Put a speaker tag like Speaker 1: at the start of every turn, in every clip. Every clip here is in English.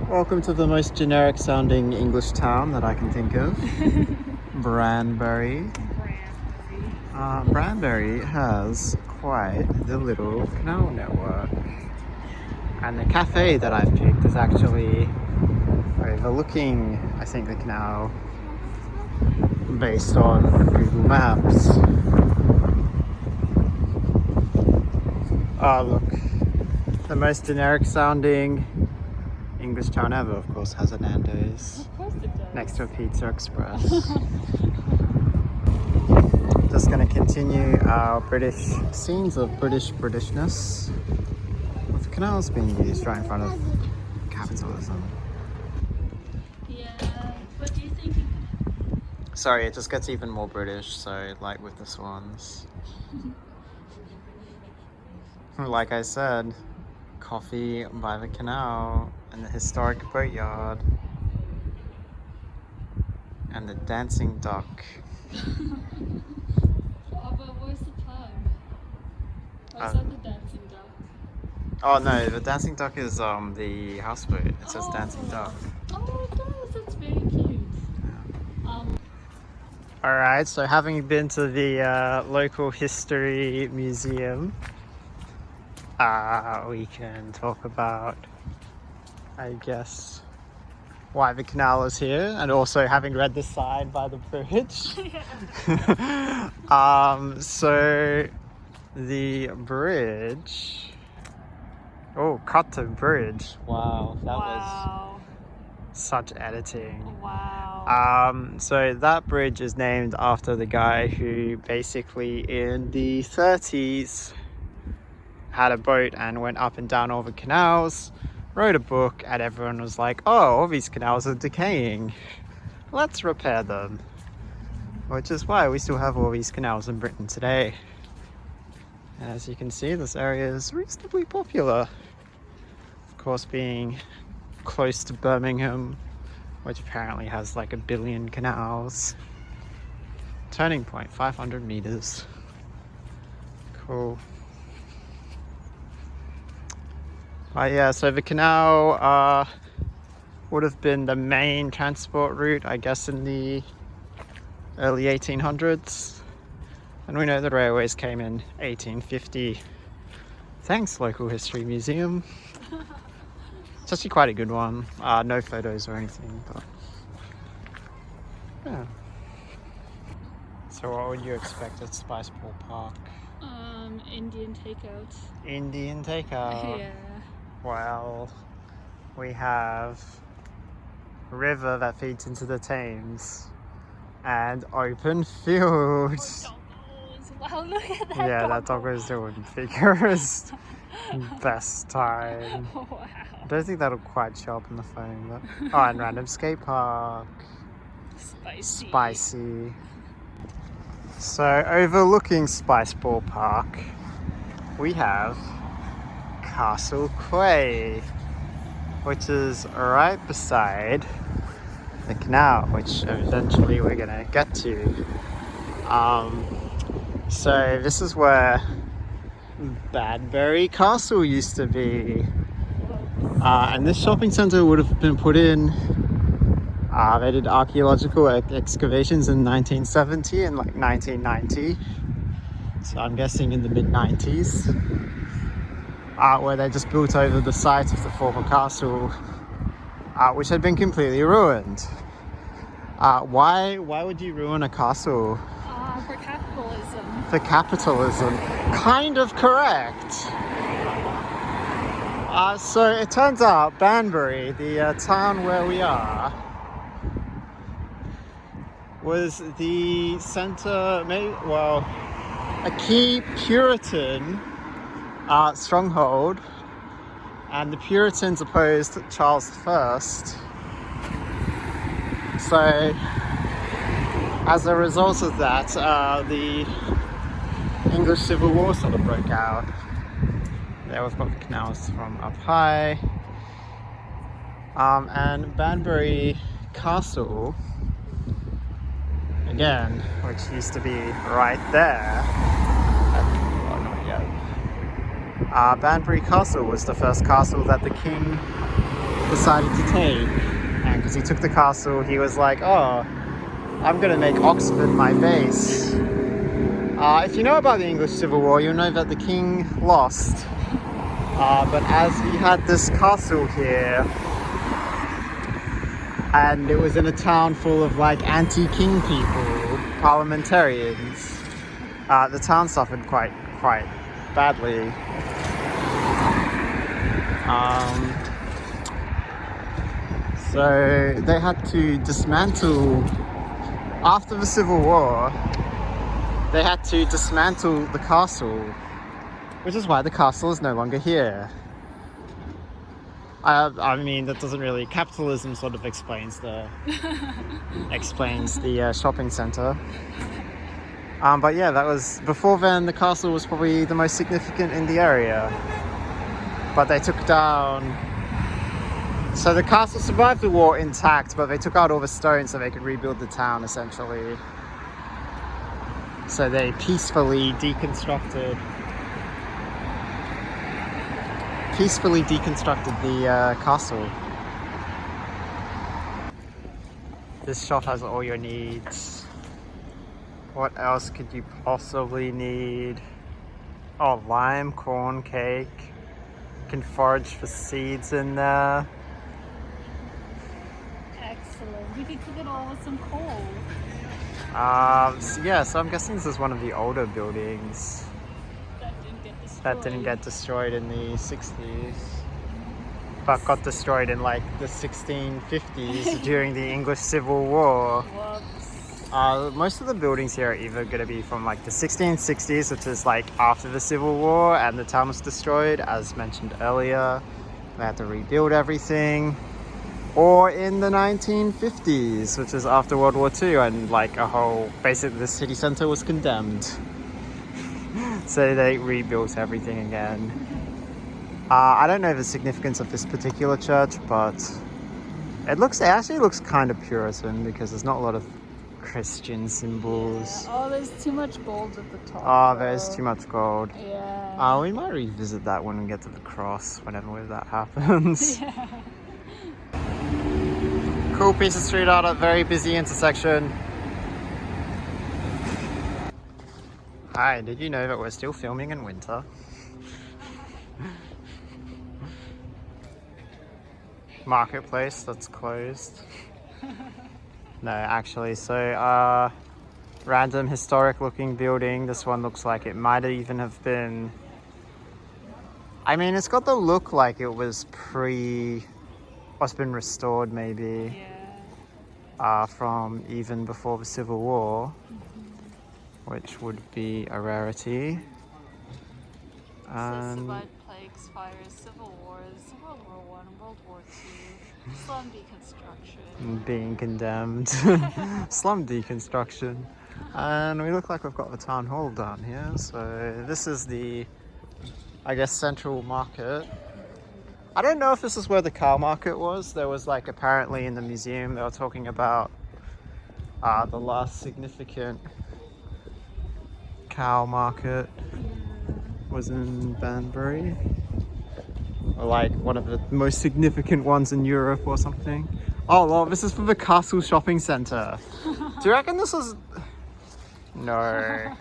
Speaker 1: Welcome to the most generic sounding English town that I can think of. Banbury. Banbury has quite the little canal network. And the cafe that I've picked is actually overlooking, I think, the canal based on Google Maps. Oh, look. The most generic sounding English town ever, of course, has a Nando's.
Speaker 2: Of course it does.
Speaker 1: Next to a Pizza Express. Just going to continue our British scenes of Britishness, with the canals being used right in front of capitalism.
Speaker 2: Yeah, what do you think?
Speaker 1: Sorry, it just gets even more British, so like with the swans. Like I said, coffee by the canal and the historic boatyard and the dancing duck.
Speaker 2: Oh, but where's the pub? Or is that the dancing duck?
Speaker 1: Oh no, the dancing duck is the houseboat. It says dancing duck.
Speaker 2: Oh, it does. That's very cute.
Speaker 1: Alright, so having been to the local history museum, we can talk about, I guess, why the canal is here, and also having read the sign by the bridge. So the bridge. Oh, cut to bridge. Wow, that was such editing.
Speaker 2: Wow.
Speaker 1: So that bridge is named after the guy who basically in the 30s had a boat and went up and down all the canals, wrote a book, and everyone was like, oh, all these canals are decaying. Let's repair them. Which is why we still have all these canals in Britain today. And as you can see, this area is reasonably popular. Of course, being close to Birmingham, which apparently has like 1 billion canals. Turning point, 500 meters. Cool. Yeah, so the canal would have been the main transport route, I guess, in the early 1800s. And we know the railways came in 1850. Thanks, local history museum. It's actually quite a good one. No photos or anything, but yeah. So what would you expect at Spiceport Park?
Speaker 2: Indian takeout.
Speaker 1: Indian takeout.
Speaker 2: Yeah.
Speaker 1: Well, we have a river that feeds into the Thames and open fields.
Speaker 2: Wow, look at that.
Speaker 1: Yeah, that dog is doing figures. Best time.
Speaker 2: Wow.
Speaker 1: I don't think that'll quite show up in the phone, but and random skate park. Spicy. So overlooking Spiceport Park, we have Castle Quay, which is right beside the canal, which eventually we're gonna get to. So this is where Banbury Castle used to be, and this shopping centre would have been put in. They did archaeological excavations in 1970 and like 1990, so I'm guessing in the mid-90s, where they just built over the site of the former castle, which had been completely ruined. Why would you ruin a castle?
Speaker 2: For capitalism.
Speaker 1: For capitalism. Kind of correct. So it turns out Banbury, the town where we are, was the center, a key Puritan stronghold, and the Puritans opposed Charles I. So as a result of that, the English Civil War sort of broke out. There we've got the canals from up high. And Banbury Castle, again, which used to be right there. Well, not yet. Banbury Castle was the first castle that the king decided to take. And because he took the castle, he was like, oh, I'm going to make Oxford my base. If you know about the English Civil War, you'll know that the king lost. But as he had this castle here, and it was in a town full of like anti-king people, parliamentarians, the town suffered quite badly. So they had to dismantle, after the Civil War, they had to dismantle the castle, which is why the castle is no longer here. I mean, that doesn't really, capitalism sort of explains the shopping center. But yeah, that was, before then the castle was probably the most significant in the area. But they took down, so the castle survived the war intact, but they took out all the stones so they could rebuild the town essentially. So they peacefully deconstructed the castle. This shop has all your needs. What else could you possibly need? Oh, lime, corn cake. You can forage for seeds in there.
Speaker 2: Excellent. We could cook it all with some coal.
Speaker 1: So yeah, so I'm guessing this is one of the older buildings
Speaker 2: That didn't get destroyed.
Speaker 1: that didn't get destroyed in the 60s, but got destroyed in like the 1650s during the English Civil War.
Speaker 2: Whoops.
Speaker 1: Most of the buildings here are either going to be from like the 1660s, which is like after the Civil War and the town was destroyed, as mentioned earlier. They had to rebuild everything. Or in the 1950s, which is after World War II, and like basically the city centre was condemned. So they rebuilt everything again. I don't know the significance of this particular church, but it actually looks kind of Puritan because there's not a lot of Christian symbols.
Speaker 2: Yeah. Oh, there's too much gold at the top.
Speaker 1: Oh, there's too much gold.
Speaker 2: Yeah.
Speaker 1: We might revisit that when we get to the cross, whenever that happens.
Speaker 2: Yeah.
Speaker 1: Cool piece of street art at a very busy intersection. Hi, did you know that we're still filming in winter? Marketplace that's closed. No, actually, so random historic looking building. This one looks like it might even have been, I mean, it's got the look like it was it's been restored maybe.
Speaker 2: Yeah.
Speaker 1: From even before the Civil War, which would be a rarity.
Speaker 2: So survived plagues, fires, civil wars, World War I, World War II, slum deconstruction.
Speaker 1: Being condemned. Slum deconstruction. And we look like we've got the town hall down here. So this is the, I guess, central market. I don't know if this is where the cow market was. There was like, apparently in the museum they were talking about the last significant cow market was in Banbury, or like one of the most significant ones in Europe or something. Oh well, this is for the Castle shopping centre. Do you reckon this was? No.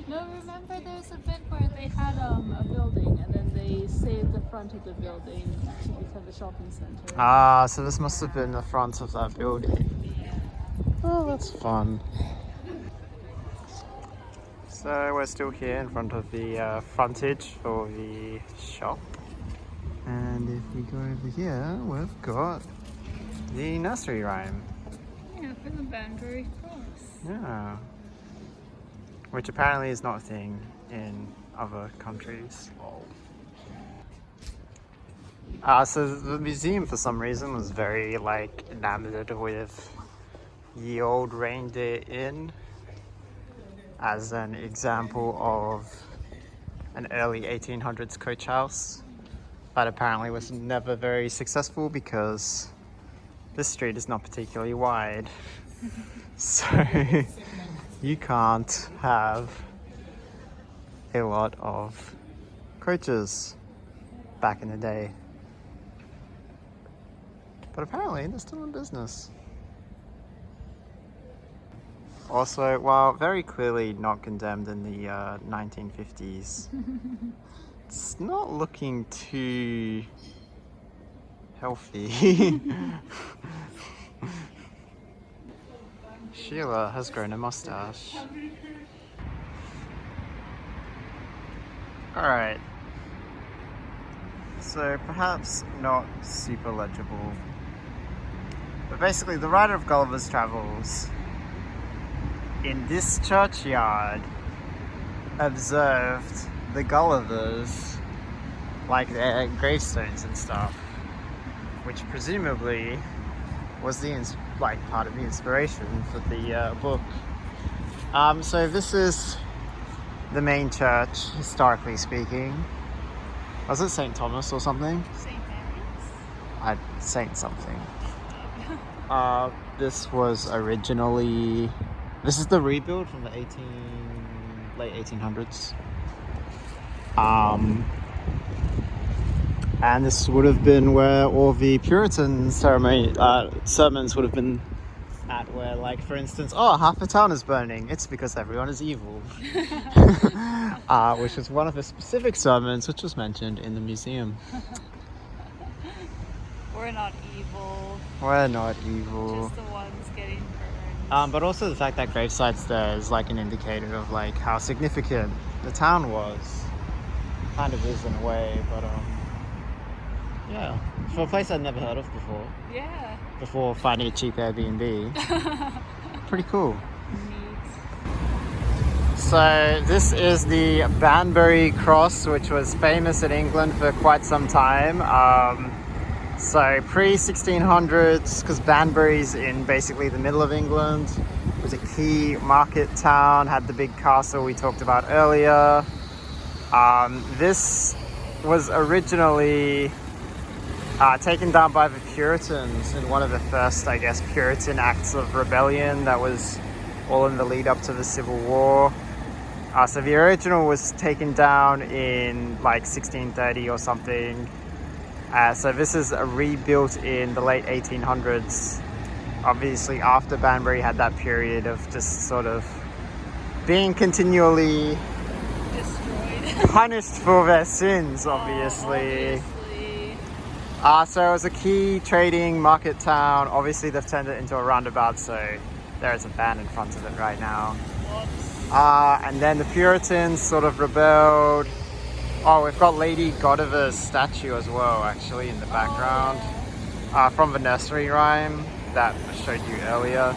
Speaker 2: No, remember there's a bit where they had a building and then they saved the front of the building to become the shopping center.
Speaker 1: So this must have been the front of that building.
Speaker 2: Yeah.
Speaker 1: Oh, that's fun. So we're still here in front of the frontage for the shop. And if we go over here, we've got the nursery rhyme.
Speaker 2: Yeah, for the Banbury Cross.
Speaker 1: Yeah. Which apparently is not a thing in other countries. So the museum for some reason was very like enamored with Ye Old Reindeer Inn as an example of an early 1800s coach house that apparently was never very successful because this street is not particularly wide. So you can't have a lot of coaches back in the day. But apparently they're still in business. Also, while very clearly not condemned in the 1950s, it's not looking too healthy. Sheila has grown a mustache. Alright. So perhaps not super legible. But basically the writer of Gulliver's Travels in this churchyard observed the Gullivers, like their gravestones and stuff, which presumably was the part of the inspiration for the book. So this is the main church, historically speaking. Was it St. Thomas or something?
Speaker 2: St. Mary's?
Speaker 1: Saint something. This was originally... This is the rebuild from the late 1800s. And this would have been where all the Puritan sermons would have been at, where, like, for instance, half the town is burning. It's because everyone is evil. Which is one of the specific sermons which was mentioned in the museum.
Speaker 2: We're not evil.
Speaker 1: We're not evil.
Speaker 2: Just the ones getting burned.
Speaker 1: But also the fact that gravesites there is like an indicator of like how significant the town was. Kind of is in a way, but yeah, for a place I'd never heard of before.
Speaker 2: Yeah.
Speaker 1: Before finding a cheap Airbnb. Pretty cool.
Speaker 2: Neat.
Speaker 1: So this is the Banbury cross, which was famous in England for quite some time. So pre-1600s, because Banbury's in basically the middle of England, it was a key market town, had the big castle we talked about earlier. This was originally taken down by the Puritans in one of the first, I guess, Puritan acts of rebellion that was all in the lead up to the Civil War. So the original was taken down in like 1630 or something. So this is rebuilt in the late 1800s. Obviously after Banbury had that period of just sort of being continually
Speaker 2: destroyed,
Speaker 1: punished for their sins, obviously. So it was a key trading market town. Obviously they've turned it into a roundabout, so there is a van in front of it right now. And then the Puritans sort of rebelled. We've got Lady Godiva's statue as well, actually, in the background. From the nursery rhyme that I showed you earlier.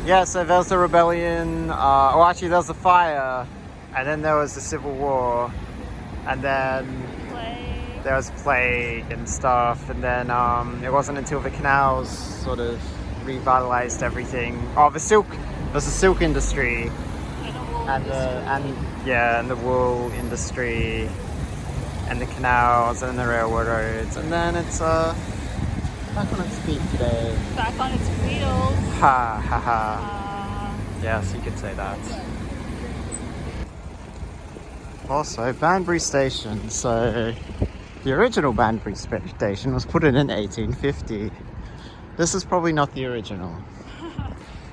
Speaker 1: Yeah, so there was the rebellion. There was the fire. And then there was the Civil War. And then there was plague and stuff. And then it wasn't until the canals sort of revitalized everything. There's the silk industry. And the wool industry, and the canals, and the railroads, and then it's back on its feet today.
Speaker 2: Back on its wheels.
Speaker 1: Ha ha ha. Yes, you could say that. Also, Banbury Station. So, the original Banbury Station was put in 1850. This is probably not the original.